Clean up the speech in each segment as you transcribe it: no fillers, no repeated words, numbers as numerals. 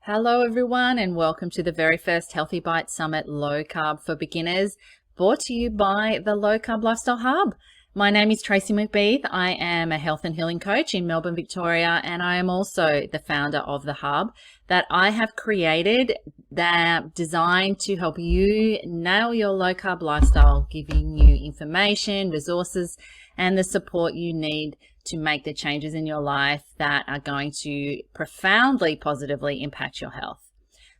Hello everyone, and welcome to the very first Healthy Bite Summit Low Carb for Beginners, brought to you by the Low Carb Lifestyle Hub. My name is Tracey McBeath. I am a health and healing coach in Melbourne, Victoria, and I am also the founder of the hub that I have created that designed to help you nail your low carb lifestyle, giving you information, resources, and the support you need to make the changes in your life that are going to profoundly positively impact your health.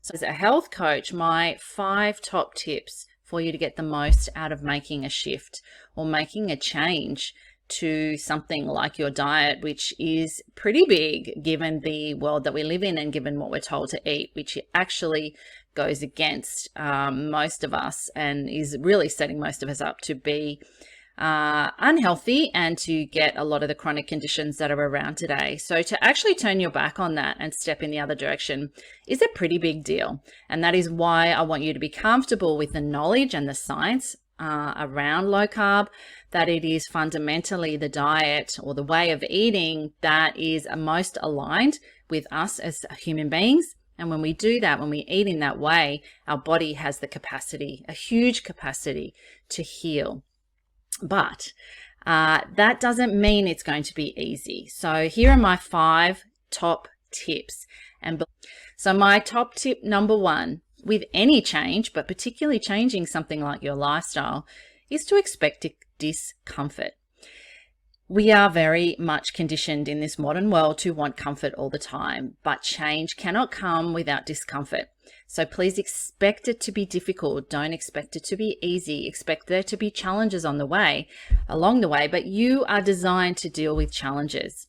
So as a health coach, my 5 top tips for you to get the most out of making a shift or making a change to something like your diet, which is pretty big given the world that we live in and given what we're told to eat, which actually goes against most of us and is really setting most of us up to be unhealthy and to get a lot of the chronic conditions that are around today. So to actually turn your back on that and step in the other direction is a pretty big deal. And that is why I want you to be comfortable with the knowledge and the science around low carb, that it is fundamentally the diet or the way of eating that is most aligned with us as human beings. And when we do that, when we eat in that way, our body has the capacity, a huge capacity to heal. But that doesn't mean it's going to be easy. So here are my 5 top tips. And so my top tip number 1 with any change, but particularly changing something like your lifestyle, is to expect discomfort. We are very much conditioned in this modern world to want comfort all the time, but change cannot come without discomfort. So please expect it to be difficult. Don't expect it to be easy. Expect there to be challenges along the way, but you are designed to deal with challenges.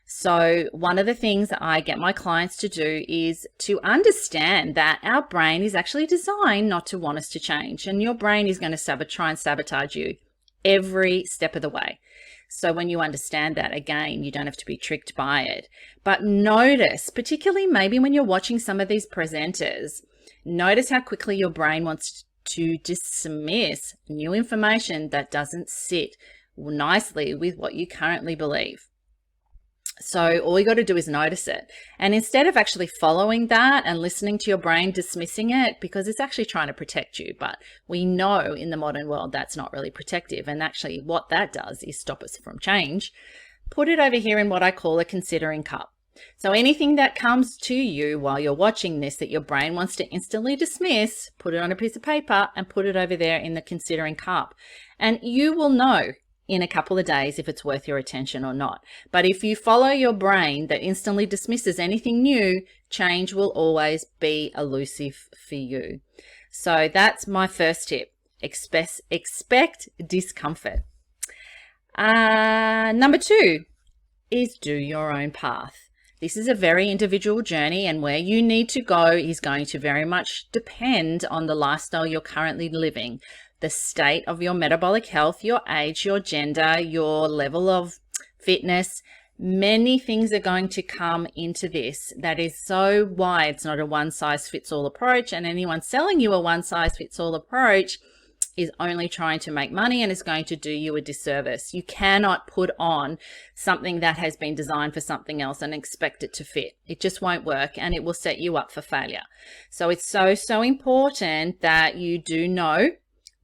So one of the things that I get my clients to do is to understand that our brain is actually designed not to want us to change, and your brain is going to try and sabotage you every step of the way. So when you understand that, again, you don't have to be tricked by it. But notice, particularly maybe when you're watching some of these presenters, notice how quickly your brain wants to dismiss new information that doesn't sit nicely with what you currently believe. So all you got to do is notice it. And instead of actually following that and listening to your brain dismissing it, because it's actually trying to protect you, but we know in the modern world that's not really protective. And actually what that does is stop us from change. Put it over here in what I call a considering cup. So anything that comes to you while you're watching this that your brain wants to instantly dismiss, put it on a piece of paper and put it over there in the considering cup. And you will know in a couple of days if it's worth your attention or not. But if you follow your brain that instantly dismisses anything new, change will always be elusive for you. So that's my first tip. Expect discomfort. Number 2 is do your own path. This is a very individual journey, and where you need to go is going to very much depend on the lifestyle you're currently living, the state of your metabolic health, your age, your gender, your level of fitness. Many things are going to come into this. That is so why it's not a one-size-fits-all approach, and anyone selling you a one-size-fits-all approach is only trying to make money and is going to do you a disservice. You cannot put on something that has been designed for something else and expect it to fit. It just won't work, and it will set you up for failure. So it's so important that you do know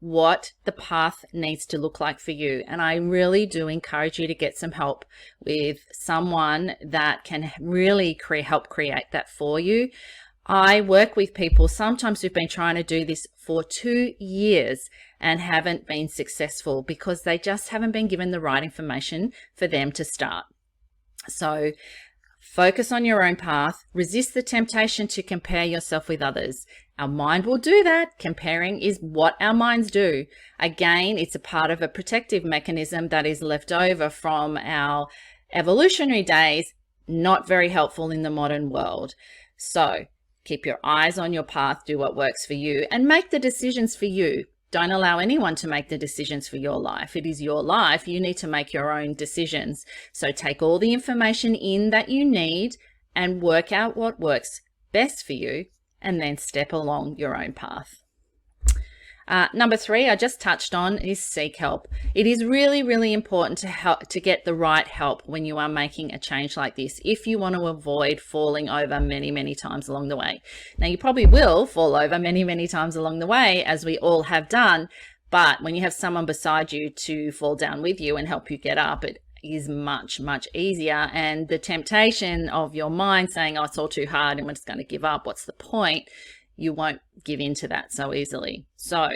what the path needs to look like for you. And I really do encourage you to get some help with someone that can really help create that for you. I work with people sometimes who've been trying to do this for 2 years and haven't been successful because they just haven't been given the right information for them to start. So focus on your own path. Resist the temptation to compare yourself with others. Our mind will do that. Comparing is what our minds do. Again, it's a part of a protective mechanism that is left over from our evolutionary days, not very helpful in the modern world. So keep your eyes on your path, do what works for you, and make the decisions for you. Don't allow anyone to make the decisions for your life. It is your life. You need to make your own decisions. So take all the information in that you need and work out what works best for you, and then step along your own path. Number 3, I just touched on, is seek help. It is really, really important to get the right help when you are making a change like this, if you want to avoid falling over many, many times along the way. Now, you probably will fall over many, many times along the way, as we all have done, but when you have someone beside you to fall down with you and help you get up, it is much, much easier. And the temptation of your mind saying, oh, it's all too hard and we're just going to give up, what's the point? You won't give in to that so easily. So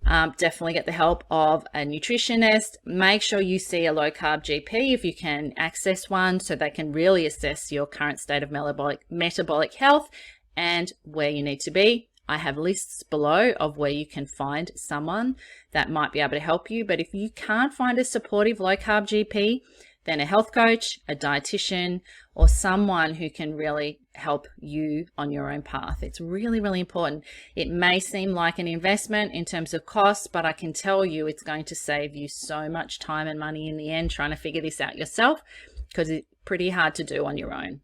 definitely get the help of a nutritionist. Make sure you see a low carb GP if you can access one, so they can really assess your current state of metabolic health and where you need to be. I have lists below of where you can find someone that might be able to help you. But if you can't find a supportive low carb GP, then a health coach, a dietitian, or someone who can really help you on your own path. It's really, really important. It may seem like an investment in terms of cost, but I can tell you it's going to save you so much time and money in the end trying to figure this out yourself, because it's pretty hard to do on your own.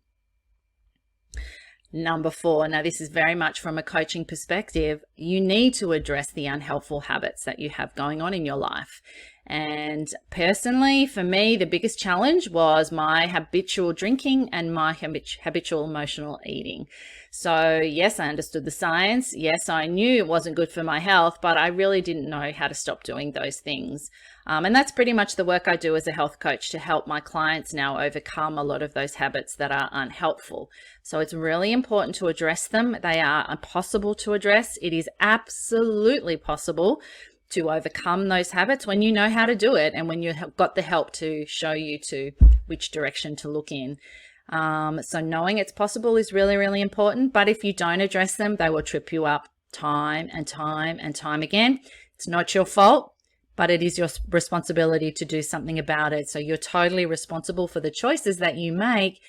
Number 4, now this is very much from a coaching perspective. You need to address the unhelpful habits that you have going on in your life. And personally, for me, the biggest challenge was my habitual drinking and my habitual emotional eating. So yes, I understood the science. Yes, I knew it wasn't good for my health, but I really didn't know how to stop doing those things. And that's pretty much the work I do as a health coach, to help my clients now overcome a lot of those habits that are unhelpful. So it's really important to address them. They are impossible to address. It is absolutely possible to overcome those habits when you know how to do it and when you've got the help to show you to which direction to look in. So knowing it's possible is really, really important. But if you don't address them, they will trip you up time and time and time again. It's not your fault, but it is your responsibility to do something about it. So you're totally responsible for the choices that you make.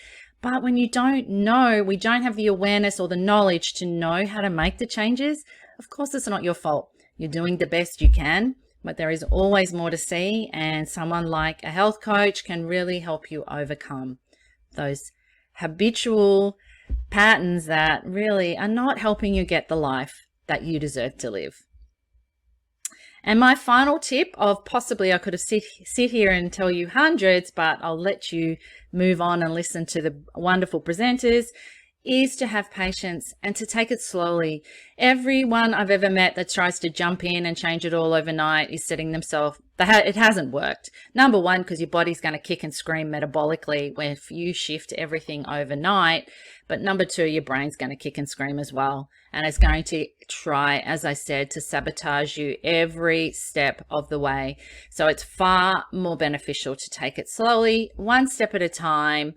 But when you don't know, we don't have the awareness or the knowledge to know how to make the changes, of course it's not your fault. You're doing the best you can, but there is always more to see, and someone like a health coach can really help you overcome those habitual patterns that really are not helping you get the life that you deserve to live. And my final tip of, possibly I could have sit here and tell you hundreds, but I'll let you move on and listen to the wonderful presenters, is to have patience and to take it slowly. Everyone I've ever met that tries to jump in and change it all overnight is setting themselves, it hasn't worked. Number 1, because your body's going to kick and scream metabolically if you shift everything overnight. But number 2, your brain's going to kick and scream as well. And it's going to try, as I said, to sabotage you every step of the way. So it's far more beneficial to take it slowly, one step at a time.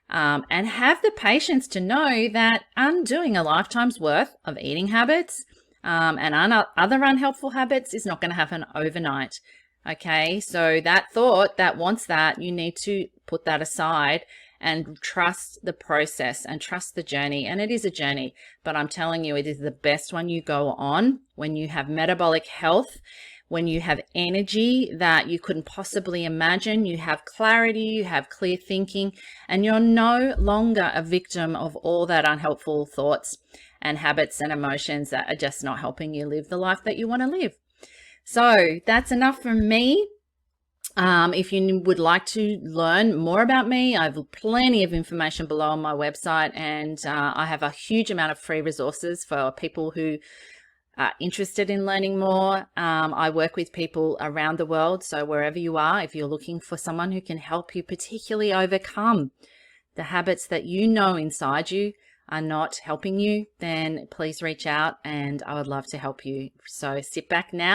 And have the patience to know that undoing a lifetime's worth of eating habits and other unhelpful habits is not going to happen overnight. Okay, so that thought that wants that, you need to put that aside and trust the process and trust the journey. And it is a journey, but I'm telling you, it is the best one you go on when you have metabolic health, when you have energy that you couldn't possibly imagine, you have clarity, you have clear thinking, and you're no longer a victim of all that unhelpful thoughts and habits and emotions that are just not helping you live the life that you want to live. So that's enough from me. If you would like to learn more about me, I have plenty of information below on my website, and I have a huge amount of free resources for people who are interested in learning more. I work with people around the world, so wherever you are, if you're looking for someone who can help you particularly overcome the habits that you know inside you are not helping you, then please reach out and I would love to help you. So sit back now.